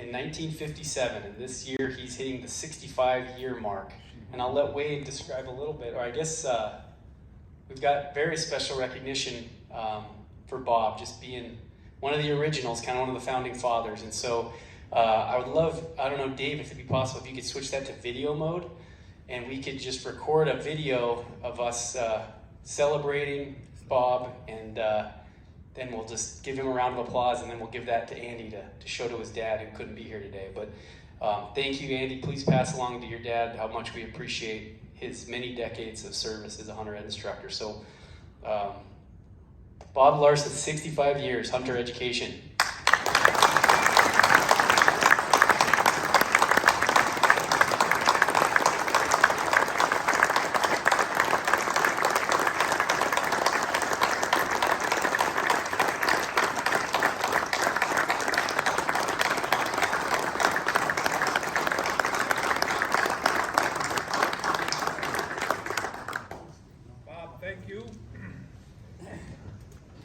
in 1957, and this year he's hitting the 65-year mark. And I'll let Wade describe a little bit, or I guess we've got very special recognition for Bob, just being one of the originals, kind of one of the founding fathers. And so I would love, I don't know, Dave, if it'd be possible, if you could switch that to video mode, and we could just record a video of us celebrating Bob, and then we'll just give him a round of applause, and then we'll give that to Andy to show to his dad who couldn't be here today. But thank you, Andy. Please pass along to your dad how much we appreciate his many decades of service as a hunter ed instructor. So Bob Larsson, 65 years, hunter education. Thank you.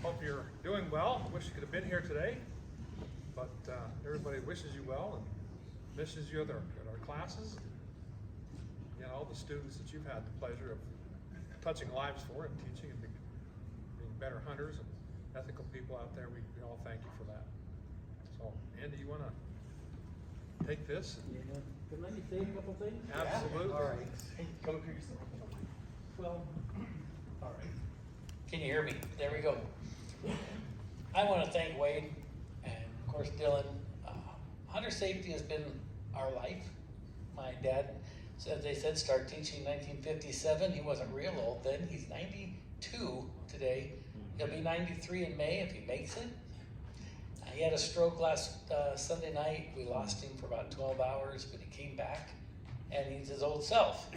Hope you're doing well. Wish you could have been here today, but everybody wishes you well and misses you at our classes. You know, all the students that you've had the pleasure of touching lives for and teaching and being better hunters and ethical people out there. We all thank you for that. So, Andy, you want to take this? Yeah. Can let me say a couple things? Absolutely. All right. Hey, come up here. Well. All right. Can you hear me? There we go. I want to thank Wade and, of course, Dylan. Hunter safety has been our life. My dad, as they said, started teaching in 1957. He wasn't real old then. He's 92 today. He'll be 93 in May if he makes it. He had a stroke last Sunday night. We lost him for about 12 hours, but he came back. And he's his old self,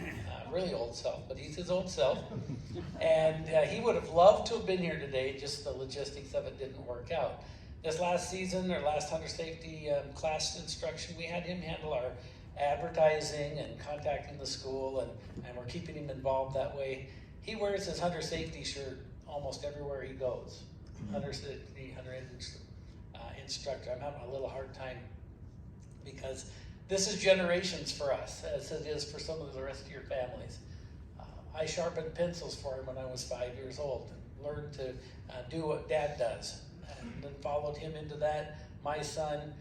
really old self, but he's his old self. And he would have loved to have been here today, just the logistics of it didn't work out. This last season, or last hunter safety class instruction, we had him handle our advertising and contacting the school, and we're keeping him involved that way. He wears his hunter safety shirt almost everywhere he goes. Hunter safety, hunter instructor. I'm having a little hard time because this is generations for us, as it is for some of the rest of your families. I sharpened pencils for him when I was 5 years old, and learned to do what Dad does, and then followed him into that. My son,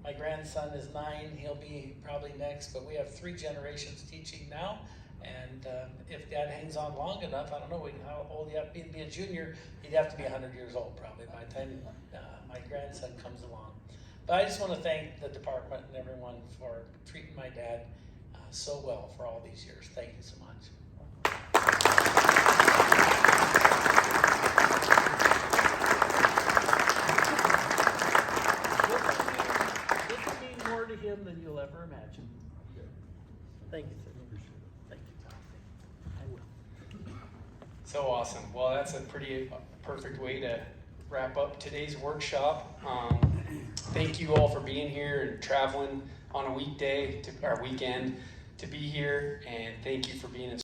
my grandson is 9, he'll be probably next, but we have 3 generations teaching now, and if Dad hangs on long enough, I don't know how old you have to be a junior, he'd have to be 100 years old probably by the time my grandson comes along. But I just want to thank the department and everyone for treating my dad so well for all these years. Thank you so much. This will mean more to him than you'll ever imagine. Thank you, sir. Thank you, Tom. I will. So awesome. Well, that's a pretty perfect way to wrap up today's workshop. Thank you all for being here and traveling on a weekday or weekend to be here, and thank you for being